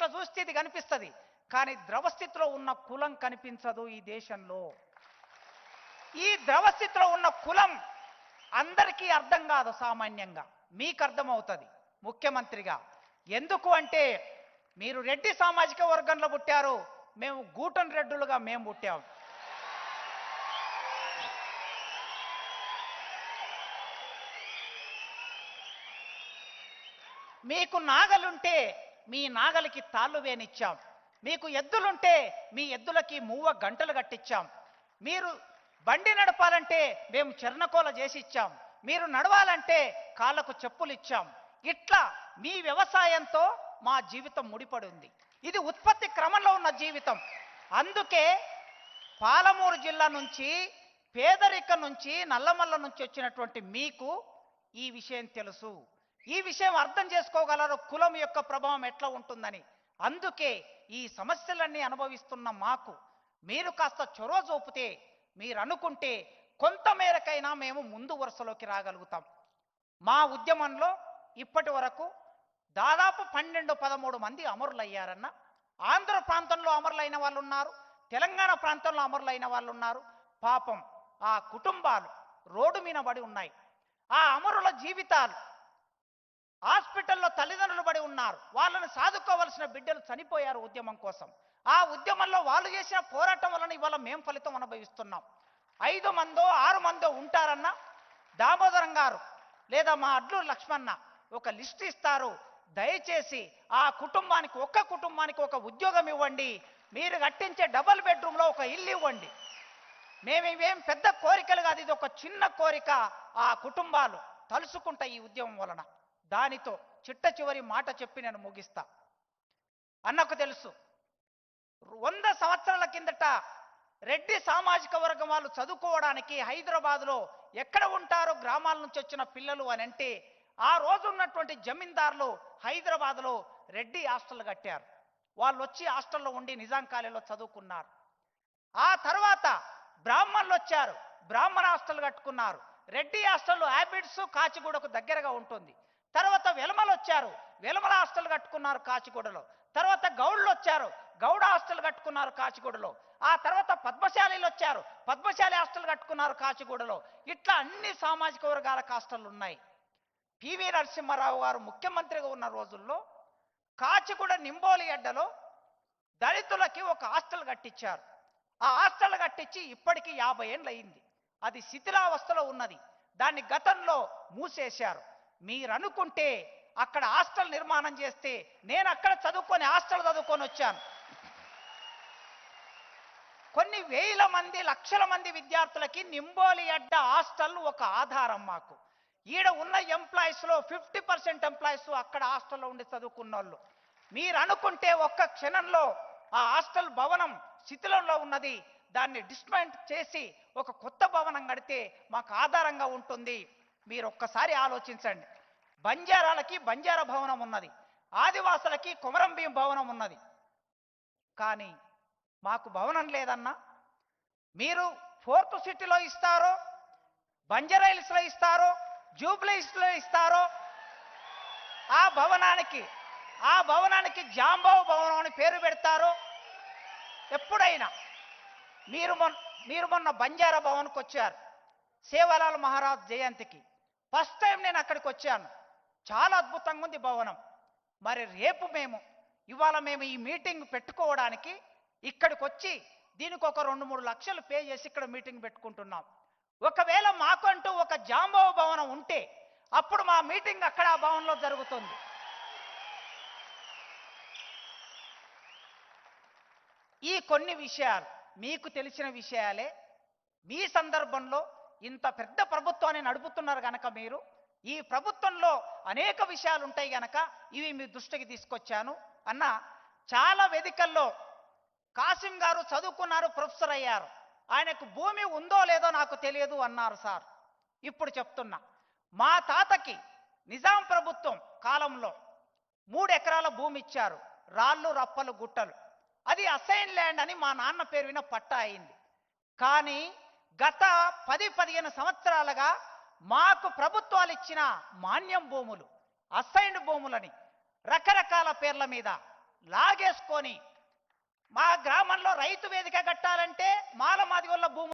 ఇట్లా చూస్తే ఇది కనిపిస్తుంది, కానీ ద్రవస్థితిలో ఉన్న కులం కనిపించదు ఈ దేశంలో. ఈ ద్రవస్థితిలో ఉన్న కులం అందరికీ అర్థం కాదు, సామాన్యంగా మీకు అర్థమవుతుంది ముఖ్యమంత్రిగా. ఎందుకు అంటే మీరు రెడ్డి సామాజిక వర్గంలో పుట్టారు, మేము గూటన్ రెడ్డులుగా మేము పుట్టాము. మీకు నాగలుంటే మీ నాగలికి తాళ్ళు వేనిచ్చాం, మీకు ఎద్దులుంటే మీ ఎద్దులకి మూవ గంటలు కట్టించాం, మీరు బండి నడపాలంటే మేము చెర్నకోల చేసి ఇచ్చాం, మీరు నడవాలంటే కాళ్ళకు చెప్పులు ఇచ్చాం. ఇట్లా మీ వ్యవసాయంతో మా జీవితం ముడిపడి ఉంది. ఇది ఉత్పత్తి క్రమంలో ఉన్న జీవితం. అందుకే పాలమూరు జిల్లా నుంచి, పేదరికం నుంచి, నల్లమల్ల నుంచి వచ్చినటువంటి మీకు ఈ విషయం తెలుసు, ఈ విషయం అర్థం చేసుకోగలరు కులం యొక్క ప్రభావం ఎట్లా ఉంటుందని. అందుకే ఈ సమస్యలన్నీ అనుభవిస్తున్న మాకు మీరు కాస్త చొరవ చూపితే, మీరు అనుకుంటే కొంత మేరకైనా మేము ముందు వరుసలోకి రాగలుగుతాం. మా ఉద్యమంలో ఇప్పటి వరకు దాదాపు 12-13 మంది అమరులయ్యారన్న. ఆంధ్ర ప్రాంతంలో అమరులైన వాళ్ళు ఉన్నారు, తెలంగాణ ప్రాంతంలో అమరులైన వాళ్ళు ఉన్నారు. పాపం ఆ కుటుంబాలు రోడ్డు మీద పడి ఉన్నాయి. ఆ అమరుల జీవితాలు హాస్పిటల్లో తల్లిదండ్రులు పడి ఉన్నారు. వాళ్ళని సాదుకోవలసిన బిడ్డలు చనిపోయారు ఉద్యమం కోసం. ఆ ఉద్యమంలో వాళ్ళు చేసిన పోరాటం వలన ఇవాళ మేము ఫలితం అనుభవిస్తున్నాం. 5 మందో 6 మందో ఉంటారన్న. దామోదరం గారు లేదా మా అడ్లూరు లక్ష్మణ ఒక లిస్ట్ ఇస్తారు, దయచేసి ఆ కుటుంబానికి, ఒక్క కుటుంబానికి ఒక ఉద్యోగం ఇవ్వండి, మీరు కట్టించే డబుల్ బెడ్రూమ్లో ఒక ఇల్లు ఇవ్వండి. మేమేం పెద్ద కోరికలు కాదు, ఇది ఒక చిన్న కోరిక. ఆ కుటుంబాలు తలుసుకుంటా ఈ ఉద్యమం వలన. దానితో చిట్ట చివరి మాట చెప్పి నేను ముగిస్తా. అన్నకు తెలుసు, 100 సంవత్సరాల కిందట రెడ్డి సామాజిక వర్గం వాళ్ళు చదువుకోవడానికి హైదరాబాద్లో ఎక్కడ ఉంటారో గ్రామాల నుంచి వచ్చిన పిల్లలు అని అంటే, ఆ రోజు ఉన్నటువంటి జమీందారులు హైదరాబాద్లో రెడ్డి హాస్టల్ కట్టారు. వాళ్ళు వచ్చి హాస్టల్లో ఉండి నిజాం కాలేజీలో చదువుకున్నారు. ఆ తర్వాత బ్రాహ్మణులు వచ్చారు, బ్రాహ్మణ హాస్టల్ కట్టుకున్నారు. రెడ్డి హాస్టల్ హ్యాబిట్స్ కాచిగూడకు దగ్గరగా ఉంటుంది. తర్వాత వెలమలు వచ్చారు, వెలమల హాస్టల్ కట్టుకున్నారు కాచిగూడలో. తర్వాత గౌడ్లు వచ్చారు, గౌడ హాస్టల్ కట్టుకున్నారు కాచిగూడలో. ఆ తర్వాత పద్మశాలీలు వచ్చారు, పద్మశాలి హాస్టల్ కట్టుకున్నారు కాచిగూడలో. ఇట్లా అన్ని సామాజిక వర్గాల హాస్టళ్ళు ఉన్నాయి. పివి నరసింహారావు గారు ముఖ్యమంత్రిగా ఉన్న రోజుల్లో కాచిగూడ నింబోలి అడ్డలో దళితులకి ఒక హాస్టల్ కట్టించారు. ఆ హాస్టల్ కట్టించి ఇప్పటికీ 50 ఏళ్ళు అయింది. అది శిథిలావస్థలో ఉన్నది. దాన్ని గతంలో మూసేశారు. మీరు అనుకుంటే అక్కడ హాస్టల్ నిర్మాణం చేస్తే, నేను అక్కడ చదువుకొని హాస్టల్ చదువుకొని వచ్చాను. కొన్ని వేల మంది, లక్షల మంది విద్యార్థులకి నింబోలి అడ్డ హాస్టల్ ఒక ఆధారం మాకు. ఈడ ఉన్న ఎంప్లాయీస్లో 50% ఎంప్లాయీస్ అక్కడ హాస్టల్లో ఉండి చదువుకున్న వాళ్ళు. మీరు అనుకుంటే ఒక్క క్షణంలో ఆ హాస్టల్ భవనం శిథిలంలో ఉన్నది, దాన్ని డిస్మెంట్ చేసి ఒక కొత్త భవనం కడితే మాకు ఆధారంగా ఉంటుంది. మీరు ఒక్కసారి ఆలోచించండి. బంజారాలకి బంజారా భవనం ఉన్నది, ఆదివాసులకి కొమరం భీం భవనం ఉన్నది, కానీ మాకు భవనం లేదన్నా. మీరు ఫోర్త్ సిటీలో ఇస్తారో, బంజారా హిల్స్లో ఇస్తారో, జూబ్లీ హిల్స్లో ఇస్తారో, ఆ భవనానికి జాంబావు భవనం అని పేరు పెడతారో. ఎప్పుడైనా మీరు మొన్న బంజారా భవన్కి వచ్చారు, సేవలాల్ మహారాజ్ జయంతికి. ఫస్ట్ టైం నేను అక్కడికి వచ్చాను. చాలా అద్భుతంగా ఉంది భవనం. మరి రేపు ఇవాళ మేము ఈ మీటింగ్ పెట్టుకోవడానికి ఇక్కడికి వచ్చి దీనికి ఒక 2-3 లక్షలు పే చేసి ఇక్కడ మీటింగ్ పెట్టుకుంటున్నాం. ఒకవేళ మాకంటూ ఒక జాంబావు భవనం ఉంటే అప్పుడు మా మీటింగ్ అక్కడ ఆ భవనంలో జరుగుతుంది. ఈ కొన్ని విషయాలు మీకు తెలిసిన విషయాలే. మీ సందర్భంలో ఇంత పెద్ద ప్రభుత్వాన్ని నడుపుతున్నారు గనక, మీరు ఈ ప్రభుత్వంలో అనేక విషయాలు ఉంటాయి గనక ఇవి మీ దృష్టికి తీసుకొచ్చాను అన్న. చాలా వేదికల్లో కాసిం గారు చదువుకున్నారు, ప్రొఫెసర్ అయ్యారు, ఆయనకు భూమి ఉందో లేదో నాకు తెలియదు అన్నారు సార్. ఇప్పుడు చెప్తున్నా, మా తాతకి నిజాం ప్రభుత్వం కాలంలో 3 ఎకరాల భూమి ఇచ్చారు, రాళ్ళు రప్పలు గుట్టలు. అది అసైన్ ల్యాండ్ అని మా నాన్న పేరు విన పట్టా అయింది. కానీ గత 10-15 సంవత్సరాలుగా మాకు ప్రభుత్వాలు ఇచ్చిన మాన్యం భూములు, అసైన్డ్ భూములని రకరకాల పేర్ల మీద లాగేసుకొని మా గ్రామంలో రైతు వేదిక కట్టాలంటే మాల మాదిగోళ్ళ భూములు